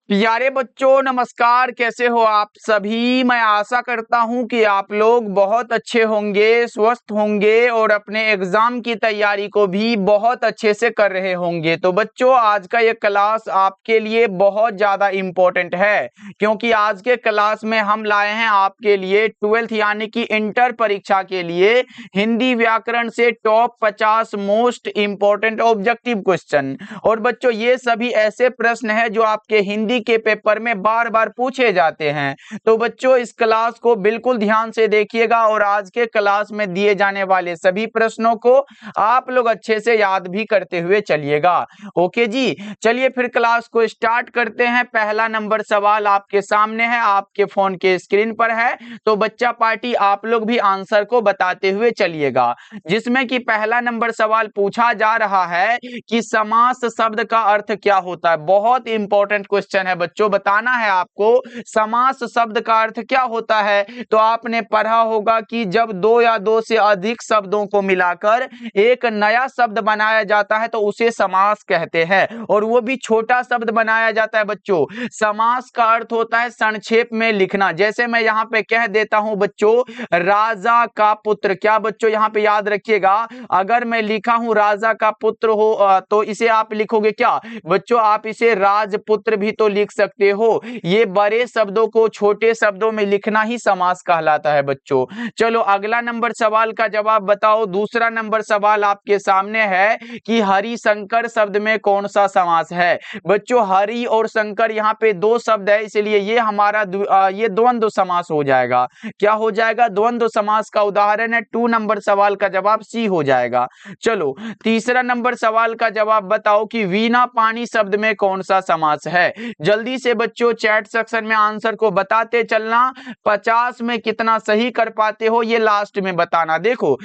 प्यारे बच्चों नमस्कार। कैसे हो आप सभी। मैं आशा करता हूं कि आप लोग बहुत अच्छे होंगे, स्वस्थ होंगे और अपने एग्जाम की तैयारी को भी बहुत अच्छे से कर रहे होंगे। तो बच्चों आज का ये क्लास आपके लिए बहुत ज़्यादा इम्पोर्टेंट है, क्योंकि आज के क्लास में हम लाए हैं आपके लिए 12th यानी कि इंटर परीक्षा के लिए हिंदी व्याकरण से top 50 most important objective question. और बच्चों ये सभी ऐसे प्रश्न हैं जो आपके हिंदी के पेपर में बार बार पूछे जाते हैं। तो बच्चों इस क्लास को बिल्कुल ध्यान से देखिएगा और आज के क्लास में दिए जाने वाले सभी प्रश्नों को आप लोग अच्छे से याद भी करते हुए चलिएगा। ओके जी, चलिए फिर क्लास को स्टार्ट करते हैं। पहला नंबर सवाल आपके सामने है, आपके फोन के स्क्रीन पर है। तो बच्चा पार्टी आप लोग भी आंसर को बताते हुए चलिएगा, जिसमें कि पहला नंबर सवाल पूछा जा रहा है कि समास शब्द का अर्थ क्या होता है। बहुत इंपॉर्टेंट क्वेश्चन है बच्चों, बताना है आपको समास शब्द का अर्थ क्या होता है। तो आपने पढ़ा होगा कि जब दो या दो से अधिक शब्दों को मिलाकर एक नया शब्द बनाया जाता है तो उसे समास कहते हैं, और वो भी छोटा शब्द बनाया जाता है। बच्चों समास का अर्थ होता है संक्षेप में लिखना। जैसे मैं यहाँ पे कह देता हूं बच्चों, राजा का पुत्र। क्या बच्चों यहाँ पे याद रखिएगा, अगर मैं लिखा हूं राजा का पुत्र हो तो इसे आप लिखोगे क्या बच्चों, आप इसे राजपुत्र भी तो लिख सकते हो। ये बड़े शब्दों को छोटे शब्दों में लिखना ही समास कहलाता है बच्चों। चलो अगला नंबर सवाल का जवाब बताओ। दूसरा नंबर सवाल आपके सामने है कि हरि शंकर शब्द में कौन सा समास है। बच्चों हरि और शंकर यहाँ पे दो शब्द है, इसलिए ये हमारा ये द्वंद्व समास हो जाएगा। क्या हो जाएगा, द्वंद्व समास का उदाहरण है। 2 नंबर सवाल का जवाब सी हो जाएगा। चलो तीसरा नंबर सवाल का जवाब बताओ कि वीणा पानी शब्द में कौन सा समास है। जल्दी से बच्चों चैट सेक्शन में आंसर को बताते चलना। 50 में कितना सही कर पाते हो ये लास्ट में बताना। देखो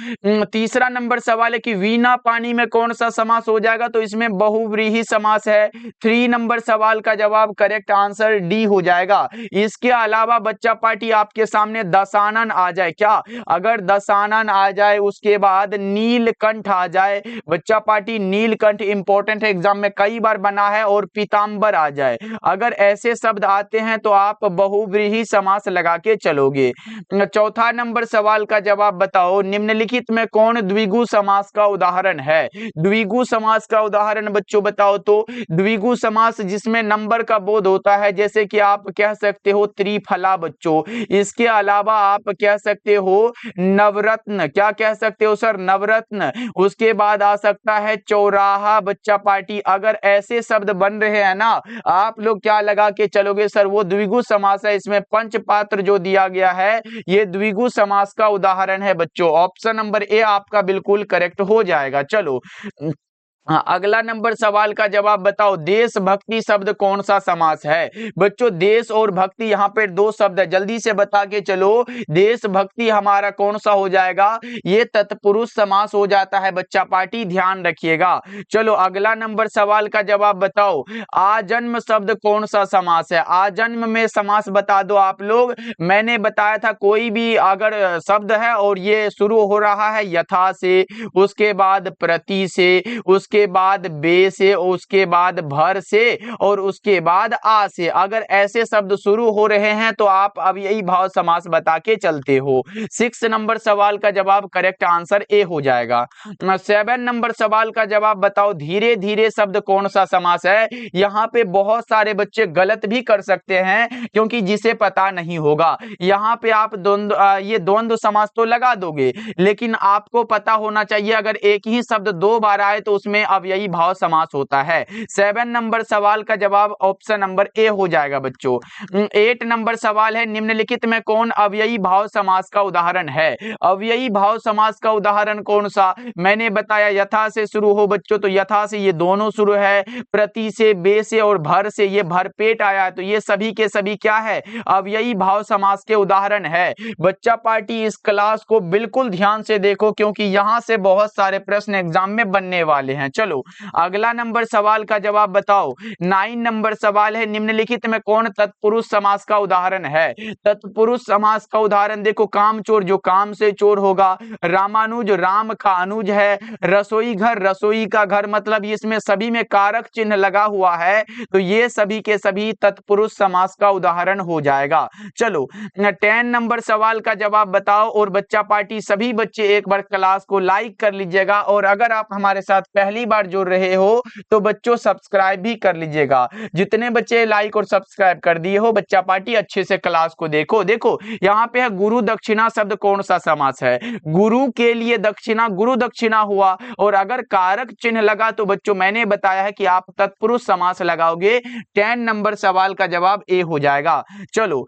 तीसरा नंबर सवाल है कि वीणा पानी में कौन सा समास हो जाएगा, तो इसमें बहुव्रीहि समास है। 3 नंबर सवाल का जवाब करेक्ट आंसर डी हो जाएगा। इसके अलावा बच्चा पार्टी आपके सामने दशानन आ जाए, क्या अगर दशानन आ जाए उसके बाद नीलकंठ आ जाए, बच्चा पार्टी नीलकंठ इंपॉर्टेंट है, एग्जाम में कई बार बना है, और पीतांबर आ जाए, अगर ऐसे शब्द आते हैं तो आप बहुव्रीहि समास लगा के चलोगे। चौथा नंबर सवाल का जवाब बताओ, निम्नलिखित में कौन द्विगु समास का उदाहरण है। द्विगु समास का उदाहरण बच्चों बताओ तो द्विगु समास जिसमें नंबर का बोध होता है, जैसे कि आप कह सकते हो त्रिफला बच्चों। इसके अलावा आप कह सकते हो नवरत्न। क्या कह सकते हो सर, नवरत्न। उसके बाद आ सकता है चौराहा बच्चा पार्टी। अगर ऐसे शब्द बन रहे हैं ना, आप लोग क्या लगा के चलोगे सर, वो द्विगु समास है। इसमें पंचपात्र जो दिया गया है ये द्विगु समास का उदाहरण है बच्चों। ऑप्शन नंबर ए आपका बिल्कुल करेक्ट हो जाएगा। चलो अगला नंबर सवाल का जवाब बताओ, देशभक्ति शब्द कौन सा समास है। बच्चों देश और भक्ति यहाँ पे दो शब्द है, जल्दी से बता के चलो। देशभक्ति हमारा कौन सा हो जाएगा, ये तत्पुरुष समास हो जाता है बच्चा पार्टी, ध्यान रखिएगा। चलो अगला नंबर सवाल का जवाब बताओ, आजन्म शब्द कौन सा समास है। आजन्म में समास बता दो आप लोग। मैंने बताया था कोई भी अगर शब्द है और ये शुरू हो रहा है यथा से, उसके बाद प्रति से, उसके बाद बे से, उसके बाद भर से, और उसके बाद आ से, अगर ऐसे शब्द शुरू हो रहे हैं तो आप अब यही भाव समास बता के चलते हो। 6 नंबर सवाल का जवाब करेक्ट आंसर ए हो जाएगा। 7 नंबर सवाल का जवाब बताओ, धीरे धीरे शब्द कौन सा समास है। यहाँ पे बहुत सारे बच्चे गलत भी कर सकते हैं, क्योंकि जिसे पता नहीं होगा यहाँ पे आप ये द्वंद्व समास तो लगा दोगे, लेकिन आपको पता होना चाहिए अगर एक ही शब्द 2 बार आए तो उसमें अव्ययी भाव समास होता है। 7 नंबर सवाल का जवाब ऑप्शन नंबर ए हो जाएगा बच्चों। 8 नंबर सवाल है, निम्नलिखित में कौन अव्ययी भाव समास का उदाहरण है। अव्ययी भाव समास का उदाहरण कौन सा, मैंने बताया यथा से शुरू हो बच्चों, तो यथा से ये दोनों शुरू है, प्रति से, बे से और भर से ये भरपेट आया है, तो ये सभी के सभी क्या है, अव्ययी भाव समास के उदाहरण है। बच्चा पार्टी इस क्लास को बिल्कुल ध्यान से देखो, क्योंकि यहां से बहुत सारे प्रश्न एग्जाम में बनने वाले हैं। चलो अगला नंबर सवाल का जवाब बताओ। 9 नंबर सवाल है, निम्नलिखित में कौन तत्पुरुष समास का उदाहरण है? तत्पुरुष समास का उदाहरण देखो, कामचोर जो काम से चोर होगा, रामानुज राम का अनुज है, रसोई घर रसोई का घर, मतलब इसमें सभी में कारक चिन्ह लगा हुआ है, तो ये सभी के सभी तत्पुरुष समास का उदाहरण हो जाएगा। चलो 10 नंबर सवाल का जवाब बताओ। और बच्चा पार्टी सभी बच्चे एक बार क्लास को लाइक कर लीजिएगा, और अगर आप हमारे साथ पहली बार जुड़ रहे हो तो बच्चों सब्सक्राइब भी कर लीजिएगा। जितने बच्चे लाइक और सब्सक्राइब कर दिए हो, बच्चा पार्टी अच्छे से क्लास को देखो। देखो यहाँ पे है गुरु दक्षिणा शब्द कौन सा समास है? गुरु के लिए दक्षिणा, गुरु दक्षिणा हुआ, और अगर कारक चिन्ह लगा तो बच्चों मैंने बताया है कि आप तत्पुरुष समास लगाओगे। 10 नंबर सवाल का जवाब ए हो जाएगा। चलो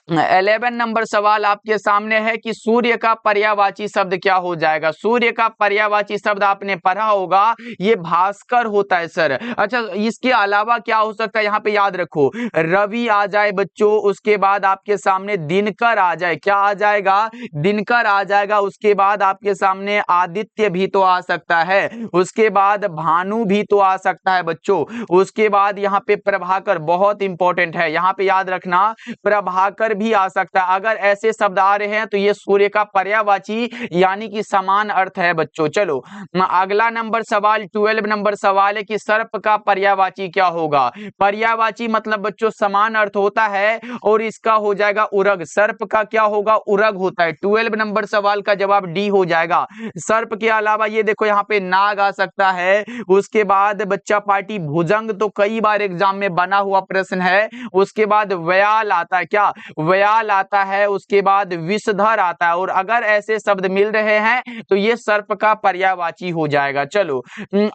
11 नंबर सवाल आपके सामने है कि सूर्य का पर्यायवाची शब्द क्या हो जाएगा? सूर्य का पर्यायवाची शब्द आपने पढ़ा होगा, ये भास्कर होता है सर। अच्छा, इसके अलावा क्या हो सकता है? यहाँ पे याद रखो, रवि आ जाए बच्चों, उसके बाद आपके सामने दिनकर आ जाए। क्या आ जाएगा? दिनकर आ जाएगा। उसके बाद आपके सामने आदित्य भी तो आ सकता है, उसके बाद भानु भी तो आ सकता है बच्चों, उसके बाद यहाँ पे प्रभाकर, बहुत इंपॉर्टेंट है, यहाँ पे याद रखना, प्रभाकर भी आ सकता है। अगर ऐसे शब्द आ रहे हैं तो ये सूर्य का पर्यायवाची यानी कि समान अर्थ है बच्चों। चलो अगला नंबर सवाल 12 नंबर सवाल है कि सर्प का पर्यायवाची क्या होगा? पर्यायवाची मतलब बच्चों समान अर्थ होता है, और इसका हो जाएगा उरग। सर्प का क्या होगा? उरग होता है। 12 नंबर सवाल का जवाब डी हो जाएगा। सर्प के अलावा ये देखो यहाँ पे नाग आ सकता है, उसके बाद बच्चा पार्टी भुजंग तो कई बार एग्जाम में बना हुआ प्रश्न है, उसके बाद व्याल आता है। क्या? व्याल आता है, उसके बाद विषधर आता है, और अगर ऐसे शब्द मिल रहे हैं तो ये सर्प का पर्यायवाची हो जाएगा। चलो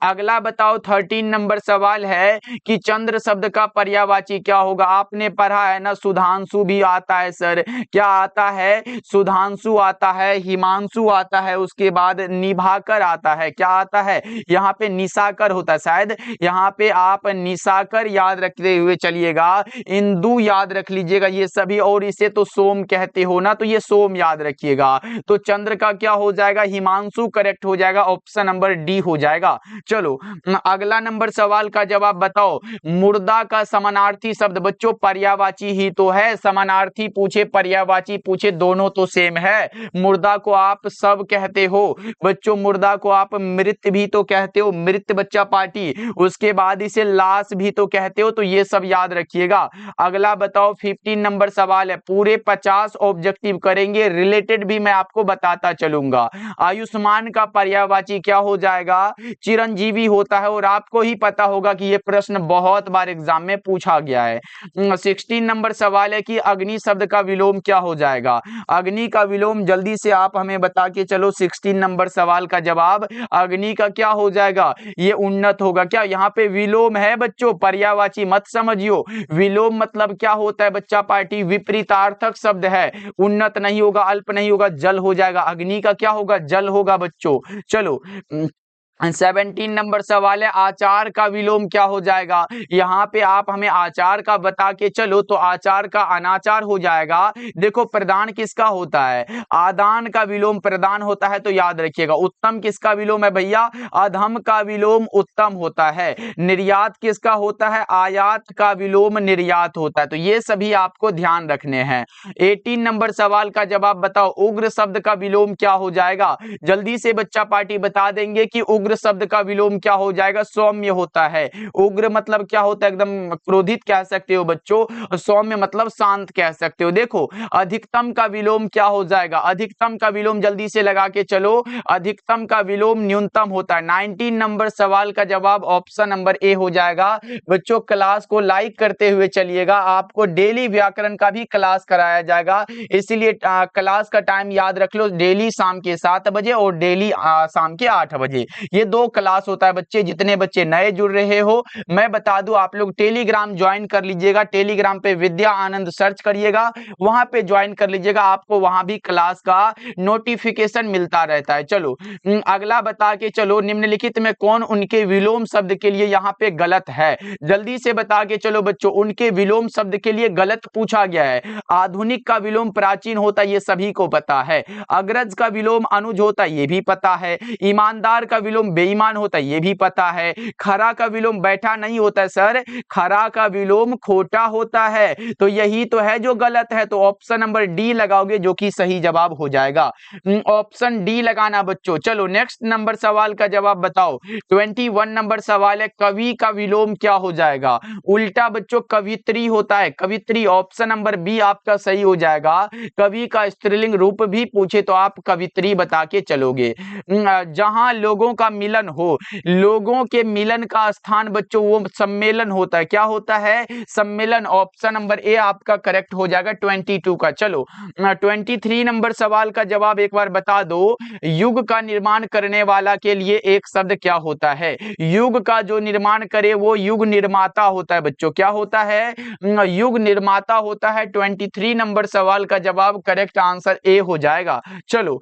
अगला बताओ 13 नंबर सवाल है कि चंद्र शब्द का पर्यायवाची क्या होगा? आपने पढ़ा है ना, सुधांशु भी आता है सर। क्या आता है? सुधांशु आता है, हिमांशु आता है, उसके बाद निभाकर आता है। क्या आता है? यहाँ पे निशाकर होता है, शायद यहाँ पे आप निशाकर याद रखते हुए चलिएगा, इंदु याद रख लीजिएगा ये सभी, और इसे तो सोम कहते हो ना, तो ये सोम याद रखिएगा। तो चंद्र का क्या हो जाएगा? हिमांशु करेक्ट हो जाएगा, ऑप्शन नंबर डी हो जाएगा। चलो अगला नंबर सवाल का जवाब बताओ। मुर्दा का समानार्थी शब्द बच्चों पर्यायवाची ही तो है। समानार्थी पूछे पर्यायवाची पूछे दोनों तो सेम है। मुर्दा को आप सब कहते हो बच्चों, मुर्दा को आप मृत भी तो कहते हो, मृत बच्चा पार्टी, उसके बाद इसे लाश भी तो कहते हो, तो ये सब याद रखिएगा। अगला बताओ 15 नंबर सवाल है, पूरे 50 ऑब्जेक्टिव करेंगे, रिलेटेड भी मैं आपको बताता चलूंगा। आयुष्मान का पर्यायवाची क्या हो जाएगा? चिरंजीवी होता है, और आपको ही पता होगा कि ये प्रश्न बहुत बार एग्जाम में पूछा गया है। 16 नंबर सवाल है कि अग्नि शब्द का विलोम क्या हो जाएगा? अग्नि का विलोम जल्दी से आप हमें बता के चलो। 16 नंबर सवाल का जवाब अग्नि का क्या हो जाएगा? ये उन्नत होगा। क्या यहाँ पे विलोम है बच्चों? पर्यायवाची मत समझियो। विलोम मतलब क्या होता है बच्चा पार्टी? विपरीतार्थक शब्द है। उन्नत नहीं होगा, अल्प नहीं होगा, जल हो जाएगा। अग्नि का क्या होगा? जल होगा बच्चों। चलो 17 नंबर सवाल है, आचार का विलोम क्या हो जाएगा? यहाँ पे आप हमें आचार का बता के चलो, तो आचार का अनाचार हो जाएगा। देखो प्रदान किसका होता है? आदान का विलोम प्रदान होता है, तो याद रखिएगा। उत्तम किसका विलोम है भैया? अधम का विलोम उत्तम होता है। निर्यात किसका होता है? आयात का विलोम निर्यात होता है। तो ये सभी आपको ध्यान रखने हैं। 18 नंबर सवाल का जवाब बताओ। उग्र शब्द का विलोम क्या हो जाएगा? जल्दी से बच्चा पार्टी बता देंगे कि उग्र शब्द का विलोम क्या हो जाएगा? सौम्य होता है। उग्र मतलब क्या होता है? एकदम क्रोधित कह सकते हो बच्चों, सौम्य मतलब शांत कह सकते हो। देखो अधिकतम का विलोम क्या हो जाएगा? अधिकतम का विलोम जल्दी से लगा के चलो, अधिकतम का विलोम न्यूनतम होता है। 19 नंबर सवाल का जवाब ऑप्शन नंबर ए हो जाएगा। बच्चों क्लास को लाइक करते हुए चलिएगा, आपको डेली व्याकरण का भी क्लास कराया जाएगा, इसीलिए क्लास का टाइम याद रख लो, डेली शाम के 7 बजे और डेली शाम के 8 बजे, ये 2 क्लास होता है बच्चे। जितने बच्चे नए जुड़ रहे हो मैं बता दूं, आप लोग टेलीग्राम ज्वाइन कर लीजिएगा। टेलीग्राम पे विद्या आनंद सर्च करिएगा, वहां पे ज्वाइन कर लीजिएगा, आपको वहां भी क्लास का नोटिफिकेशन मिलता रहता है। चलो अगला बता के चलो, निम्नलिखित में कौन उनके विलोम शब्द के लिए यहाँ पे गलत है? जल्दी से बता के चलो बच्चों, उनके विलोम शब्द के लिए गलत पूछा गया है। आधुनिक का विलोम प्राचीन होता है, ये सभी को पता है। अग्रज का विलोम अनुज होता है, ये भी पता है। ईमानदार का विलोम विलोम बेईमान होता है, ये भी पता है। खरा का विलोम बैठा नहीं होता है सर, खरा का विलोम खोटा होता है। तो यही तो है जो गलत है, तो ऑप्शन नंबर डी लगाओगे जो कि सही जवाब हो जाएगा। ऑप्शन डी लगाना बच्चों। चलो नेक्स्ट नंबर सवाल का जवाब बताओ। 21 नंबर सवाल है, कवि का विलोम क्या हो जाएगा? उल्टा बच्चों कवित्री होता है, कवित्री। ऑप्शन नंबर बी आपका सही हो जाएगा। कवि का स्त्रीलिंग रूप भी पूछे तो आप कवित्री बता के चलोगे। जहां लोगों का मिलन हो, लोगों के मिलन का स्थान बच्चों वो सम्मेलन होता है। क्या होता है? सम्मेलन। ऑप्शन नंबर ए आपका करेक्ट हो जाएगा 22 का। चलो 23 नंबर सवाल का जवाब एक बार बता दो। युग का निर्माण करने वाला के लिए एक शब्द क्या होता है? युग का जो निर्माण करे वो युग निर्माता होता है बच्चों। क्या होता है? युग निर्माता होता है। 23 नंबर सवाल का जवाब करेक्ट आंसर ए हो जाएगा। चलो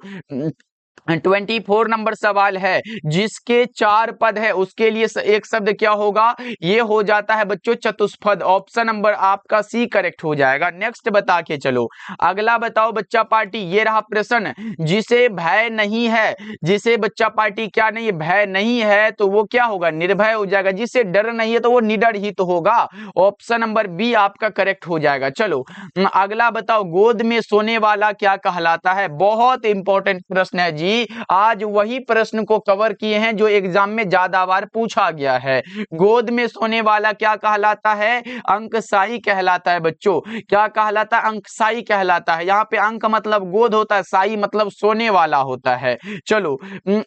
24 नंबर सवाल है, जिसके 4 पद है उसके लिए एक शब्द क्या होगा? ये हो जाता है बच्चों चतुष्पद। ऑप्शन नंबर आपका सी करेक्ट हो जाएगा। नेक्स्ट बता के चलो। अगला बताओ बच्चा पार्टी, ये रहा प्रश्न। जिसे भय नहीं है, जिसे बच्चा पार्टी क्या नहीं है? भय नहीं है, तो वो क्या होगा? निर्भय हो जाएगा। जिसे डर नहीं है तो वो निडर ही तो होगा। ऑप्शन नंबर बी आपका करेक्ट हो जाएगा। चलो अगला बताओ, गोद में सोने वाला क्या कहलाता है? बहुत इंपॉर्टेंट प्रश्न है जी। आज वही प्रश्न को कवर किए हैं जो एग्जाम में ज्यादा बार पूछा गया है। गोद में सोने वाला क्या कहलाता है? अंकशाही कहलाता है बच्चों। क्या कहलाता है? अंकशाही कहलाता है। यहाँ पे अंक मतलब गोद होता है, शाही मतलब सोने वाला होता है। चलो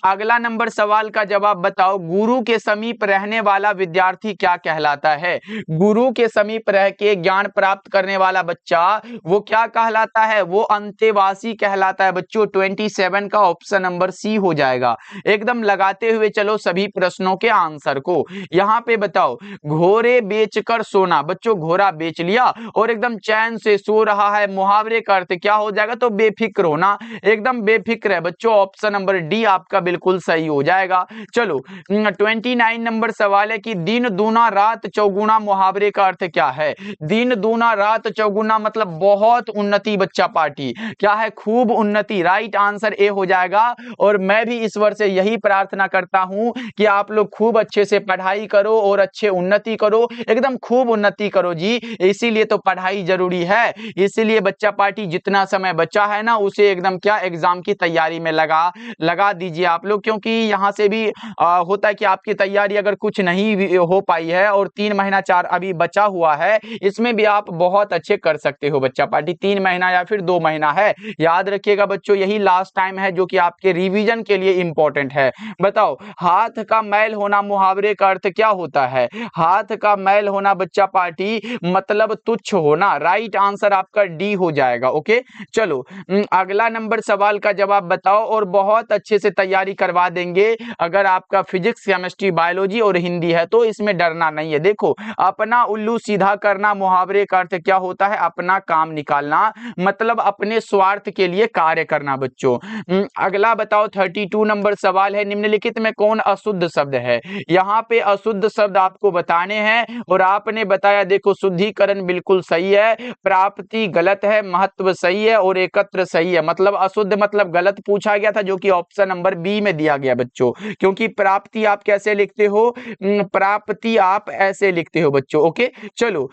अगला नंबर सवाल का जवाब बताओ। गुरु के समीप रहने वाला विद्यार्थी क्या कहलाता है? गुरु के समीप रह के ज्ञान प्राप्त करने वाला बच्चा वो क्या कहलाता है? वो अंतेवासी कहलाता है बच्चों। 27 का ऑप्शन नंबर सी हो जाएगा। एकदम लगाते हुए चलो सभी प्रश्नों के आंसर को। यहाँ पे बताओ, घोड़े बेचकर सोना। बच्चों घोड़ा बेच लिया और एकदम चैन से सो रहा है, मुहावरे का अर्थ क्या हो जाएगा? तो बेफिक्र होना, एकदम बेफिक्र है बच्चों। ऑप्शन नंबर डी आपका बिल्कुल सही हो जाएगा। चलो 29 नंबर सवाल है कि दिन दूना रात चौगुना मुहावरे का अर्थ क्या है? दिन दूना रात चौगुना मतलब बहुत उन्नति बच्चा पार्टी। क्या है? खूब उन्नति। राइट आंसर ए हो जाएगा। और मैं भी ईश्वर से यही प्रार्थना करता हूं कि आप लोग खूब अच्छे से पढ़ाई करो और अच्छे उन्नति करो, एकदम खूब उन्नति करो जी। इसीलिए तो पढ़ाई जरूरी है। इसीलिए बच्चा पार्टी जितना समय बचा है ना उसे एकदम क्या एग्जाम की तैयारी में लगा दीजिए आप लोग, क्योंकि यहाँ से भी होता है कि आपकी तैयारी अगर कुछ नहीं हो पाई है और 3 महीना 4 अभी बचा हुआ है, इसमें भी आप बहुत अच्छे कर सकते हो बच्चा पार्टी। 3 महीना या फिर 2 महीना है, याद रखिएगा बच्चों, यही लास्ट टाइम है जो कि आपके रिवीजन के लिए इंपॉर्टेंट है। बताओ, हाथ का मैल होना मुहावरे का अर्थ क्या होता है? हाथ का मैल होना बच्चा पार्टी मतलब तुच्छ होना। राइट आंसर आपका डी हो जाएगा। ओके चलो अगला नंबर सवाल का जवाब बताओ और बहुत अच्छे से तैयारी करवा देंगे। अगर आपका फिजिक्स केमिस्ट्री बायोलॉजी और हिंदी है तो इसमें डरना नहीं है। देखो, अपना उल्लू सीधा करना मुहावरे का अर्थ क्या होता है? अपना काम निकालना, मतलब अपने स्वार्थ के लिए कार्य करना बच्चों। अगला बताओ 32 नंबर सवाल है, निम्नलिखित में कौन अशुद्ध शब्द है? यहाँ पे अशुद्ध शब्द आपको बताने हैं और आपने बताया। देखो, शुद्धिकरण बिल्कुल सही है, प्राप्ति गलत है, महत्व सही है और एकत्र सही है। मतलब अशुद्ध मतलब गलत पूछा गया था जो कि ऑप्शन नंबर बी में दिया गया बच्चों। क्योंकि प्राप्ति आप कैसे लिखते हो? प्राप्ति आप ऐसे लिखते हो बच्चों। ओके चलो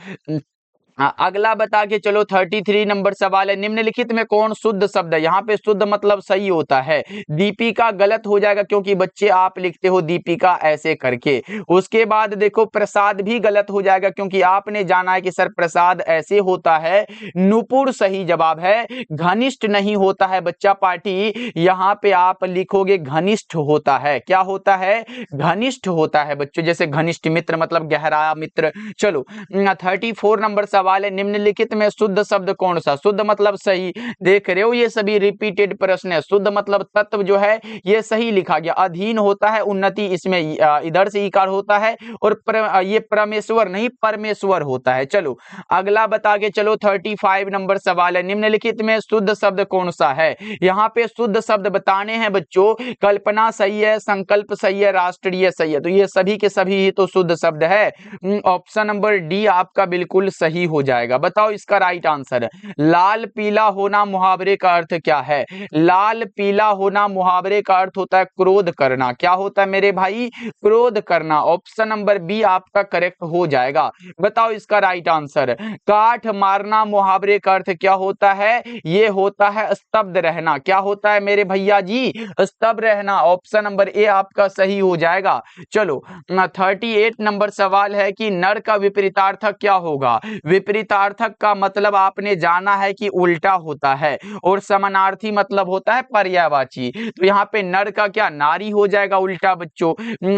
अगला बता के चलो 33 नंबर सवाल है, निम्नलिखित में कौन शुद्ध शब्द है? यहाँ पे शुद्ध मतलब सही होता है। दीपिका गलत हो जाएगा क्योंकि बच्चे आप लिखते हो दीपिका ऐसे करके। उसके बाद देखो, प्रसाद भी गलत हो जाएगा क्योंकि आपने जाना है कि सर प्रसाद ऐसे होता है। नुपुर सही जवाब है। घनिष्ठ नहीं होता है बच्चा पार्टी, यहाँ पे आप लिखोगे घनिष्ठ होता है। क्या होता है? घनिष्ठ होता है बच्चों। जैसे घनिष्ठ मित्र मतलब गहरा मित्र। चलो 34 नंबर सवाल है, निम्नलिखित में शुद्ध शब्द कौन सा? शुद्ध मतलब सही, देख रहे हो ये सभी रिपीटेड प्रश्न है। शुद्ध मतलब तत्व जो है ये सही लिखा गया। अधीन होता है, उन्नति इसमें इधर से इकार होता है और ये परमेश्वर नहीं परमेश्वर होता है। चलो अगला बता के चलो 35 नंबर सवाल है, निम्नलिखित में शुद्ध शब्द कौन सा है? यहाँ पे शुद्ध शब्द बताने हैं बच्चों। कल्पना सही है, संकल्प सही है, राष्ट्रीय सही है। तो ये सभी के सभी ही तो शुद्ध शब्द है। ऑप्शन नंबर डी आपका बिल्कुल सही हो हो जाएगा। बताओ इसका राइट आंसर। लाल पीला होना मुहावरे का अर्थ क्या है? लाल पीला होना मुहावरे का अर्थ होता है क्रोध करना। क्या होता है मेरे भाई? क्रोध करना। ऑप्शन नंबर बी आपका करेक्ट हो जाएगा। बताओ इसका राइट आंसर। काठ मारना मुहावरे का अर्थ क्या होता है? ये होता है स्तब्ध रहना। क्या होता है मेरे भैया जी? स्तब्ध रहना। ऑप्शन नंबर ए आपका सही हो जाएगा। चलो 38 नंबर सवाल है कि नर का विपरीतार्थक क्या होगा? विपरीतार्थक का मतलब आपने जाना है कि उल्टा होता है, और समानार्थी मतलब होता है पर्यायवाची। तो यहाँ पे नर का क्या? नारी हो जाएगा उल्टा बच्चों।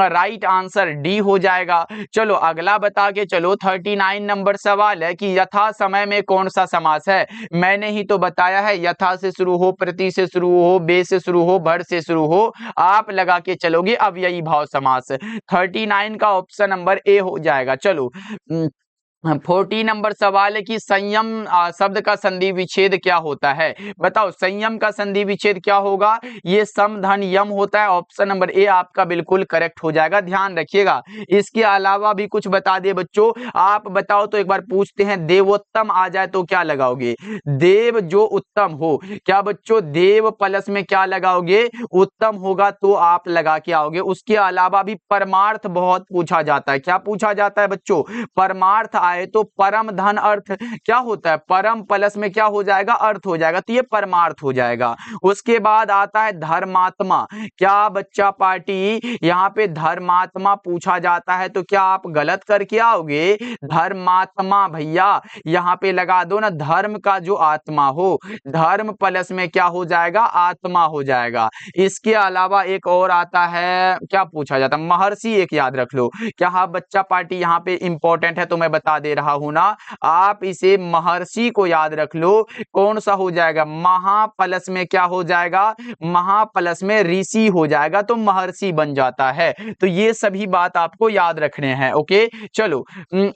राइट आंसर डी हो जाएगा। चलो अगला बता के चलो 39 नंबर सवाल है कि यथा समय में कौन सा समास है? मैंने ही तो बताया है, यथा से शुरू हो, प्रति से शुरू हो, बे से शुरू हो, भर से शुरू हो, आप लगा के चलोगे अव्ययी भाव समास। 39 का ऑप्शन नंबर ए हो जाएगा। चलो 40 नंबर सवाल है कि संयम शब्द का संधि विच्छेद क्या होता है? बताओ संयम का संधि विच्छेद क्या होगा? ये सम धन यम होता है। ऑप्शन नंबर ए आपका बिल्कुल करेक्ट हो जाएगा। ध्यान रखिएगा। इसके अलावा भी कुछ बता दे बच्चों। आप बताओ तो एक बार पूछते हैं, देवोत्तम आ जाए तो क्या लगाओगे? देव जो उत्तम हो। क्या बच्चों? देव प्लस में क्या लगाओगे? उत्तम होगा तो आप लगा के आओगे। उसके अलावा भी परमार्थ बहुत पूछा जाता है। क्या पूछा जाता है बच्चों? परमार्थ आए तो परम धन अर्थ क्या होता है? परम प्लस में क्या हो जाएगा? अर्थ हो जाएगा, तो ये परमार्थ हो जाएगा। उसके बाद आता है धर्मात्मा। क्या बच्चा पार्टी यहाँ पे धर्मात्मा पूछा जाता है तो क्या आप गलत करके आओगे? धर्मात्मा भैया यहाँ पे लगा दो ना, धर्म का जो आत्मा हो। धर्म प्लस में क्या हो जाएगा? आत्मा हो जाएगा। इसके अलावा एक और आता है, क्या पूछा जाता है? महर्षि एक याद रख लो। क्या हाँ बच्चा पार्टी यहाँ पे इंपॉर्टेंट है तो मैं बता दे रहा हूं ना, आप इसे महर्षि को याद रख लो। कौन सा हो जाएगा? महा प्लस में क्या हो जाएगा? महा प्लस में ऋषि हो जाएगा, तो महर्षि बन जाता है। तो ये सभी बात आपको याद रखने हैं। ओके चलो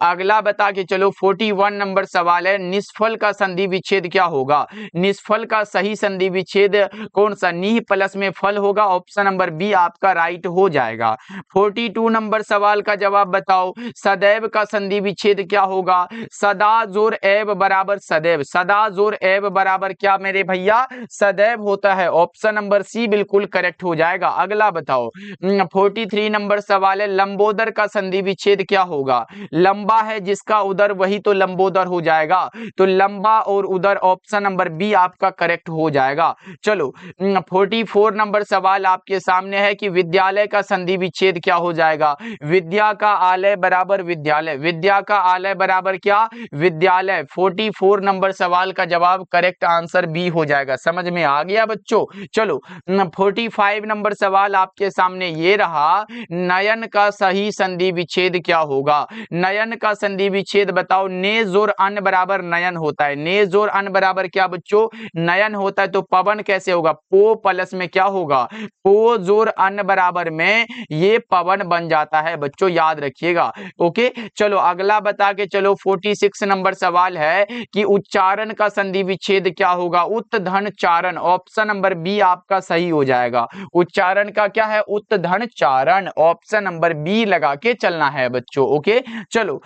अगला बता के चलो 41 नंबर सवाल है, निष्फल का संधि विच्छेद क्या होगा? निष्फल का सही संधि विच्छेद कौन सा? नी प्लस में फल होगा। ऑप्शन नंबर बी आपका राइट हो जाएगा। 42 नंबर सवाल का जवाब बताओ, सदैव का संधि विच्छेद क्या होगा? सदा जोर एव बराबर सदैव। सदा जोर एव बराबर क्या मेरे भैया? सदैव होता है। ऑप्शन नंबर सी बिल्कुल करेक्ट हो जाएगा। अगला बताओ 43 नंबर सवाल है, लंबोदर का संधि विच्छेद क्या होगा? लंबा है जिसका उदर वही तो लंबोदर हो जाएगा, तो लंबा और उदर ऑप्शन नंबर बी आपका करेक्ट हो जाएगा। चलो 44 नंबर सवाल आपके सामने है कि विद्यालय का संधि विच्छेद क्या हो जाएगा? विद्या का आलय बराबर विद्यालय। विद्या का आलय बराबर क्या? विद्यालय। 44 नंबर सवाल का जवाब करेक्ट आंसर बी हो जाएगा। समझ में आ गया बच्चों? चलो 45 नंबर सवाल आपके सामने ये रहा, नयन का सही संधि विच्छेद क्या होगा? नयन का संधि विच्छेद बताओ। ने जोर अन बराबर नयन होता है। ने जोर अन बराबर क्या बच्चों? नयन होता है, तो पवन कैसे होगा? पो प्लस में क्या होगा? पो जोर अन बराबर में ये पवन बन जाता है बच्चों, याद रखिएगा। ओके चलो अगला बता के चलो 46 नंबर सवाल है कि उच्चारण का संधि विच्छेद क्या होगा? उत धन चारण। ऑप्शन नंबर बी आपका सही हो जाएगा। उच्चारण का क्या है? उत धन चारण। ऑप्शन नंबर बी लगा के चलना है बच्चों। ओके चलो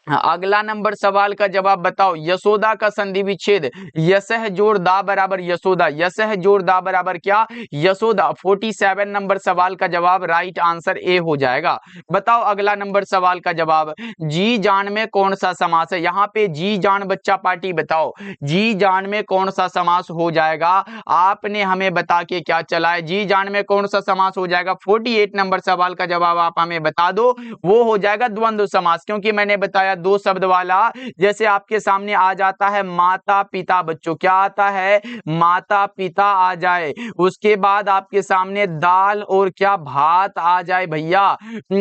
अगला नंबर सवाल का जवाब बताओ, यशोदा का संधि विच्छेद। यसह जोड़ दा बराबर यशोदा। यसह जोड़ दा बराबर क्या? यशोदा। 47 नंबर सवाल का जवाब राइट आंसर ए हो जाएगा। बताओ अगला नंबर सवाल का जवाब, जी जान में कौन सा समास है? यहाँ पे जी जान बच्चा पार्टी बताओ, जी जान में कौन सा समास हो जाएगा? आपने हमें बता के क्या चला है? जी जान में कौन सा समास हो जाएगा? 48 नंबर सवाल का जवाब आप हमें बता दो। वो हो जाएगा द्वंद्व समास, क्योंकि मैंने बताया दो शब्द वाला। जैसे आपके सामने आ जाता है माता पिता बच्चों, क्या आता है? माता पिता आ जाए, उसके बाद आपके सामने दाल और क्या भात आ जाए भैया।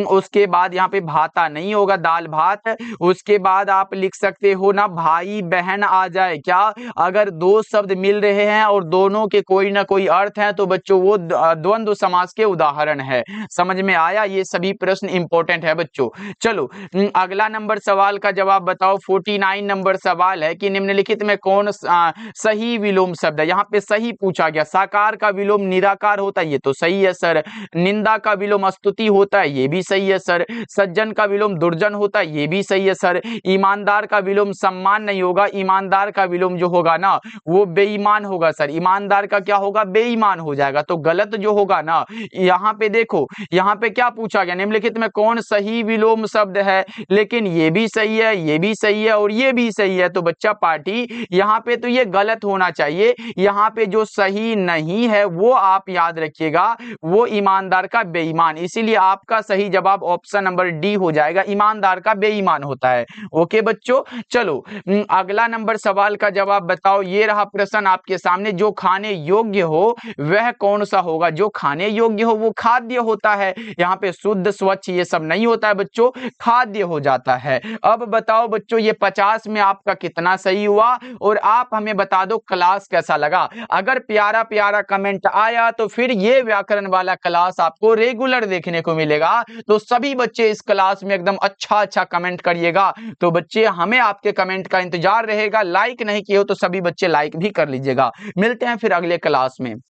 उसके बाद यहाँ पे भाता नहीं होगा, दाल भात। उसके बाद आप लिख सकते हो ना भाई बहन आ जाए। क्या? अगर दो शब्द मिल रहे हैं और दोनों के कोई ना कोई अर्थ है तो बच्चों वो द्वंद्व समास के उदाहरण है। समझ में आया? ये सभी प्रश्न इंपॉर्टेंट है बच्चों। चलो अगला नंबर सवाल सवाल का जवाब बताओ। 49 नंबर सवाल है कि निम्नलिखित में कौन सही विलोम शब्द है। यहाँ पे सही पूछा गया। साकार का विलोम निराकार होता है, ये तो सही है सर। निंदा का विलोम स्तुति होता है, ये भी सही है सर। सज्जन का विलोम दुर्जन होता है, ये भी सही है सर। ईमानदार का विलोम सम्मान नहीं होगा, ईमानदार का विलोम जो होगा ना वो बेईमान होगा सर। ईमानदार का क्या होगा, बेईमान हो जाएगा। तो गलत जो होगा ना, यहाँ पे देखो, यहाँ पे क्या पूछा गया, निम्नलिखित में कौन सही विलोम शब्द है, लेकिन ये भी सही है, ये भी सही है और ये भी सही है। तो बच्चा पार्टी यहाँ पे तो ये गलत होना चाहिए। यहाँ पे जो सही नहीं है वो आप याद रखिएगा, वो ईमानदार का बेईमान। इसीलिए आपका सही जवाब ऑप्शन नंबर डी हो जाएगा, ईमानदार का बेईमान होता है। ओके बच्चों, चलो अगला नंबर सवाल का जवाब बताओ। ये रहा प्रश्न आपके सामने, जो खाने योग्य हो वह कौन सा होगा। जो खाने योग्य हो वो खाद्य होता है। यहाँ पे शुद्ध स्वच्छ ये सब नहीं होता है बच्चों, खाद्य हो जाता है। अब बताओ बच्चों, ये 50 में आपका कितना सही हुआ और आप हमें बता दो क्लास कैसा लगा। अगर प्यारा प्यारा कमेंट आया तो फिर ये व्याकरण वाला क्लास आपको रेगुलर देखने को मिलेगा। तो सभी बच्चे इस क्लास में एकदम अच्छा अच्छा कमेंट करिएगा। तो बच्चे हमें आपके कमेंट का इंतजार रहेगा। लाइक नहीं किए हो तो सभी बच्चे लाइक भी कर लीजिएगा। मिलते हैं फिर अगले क्लास में।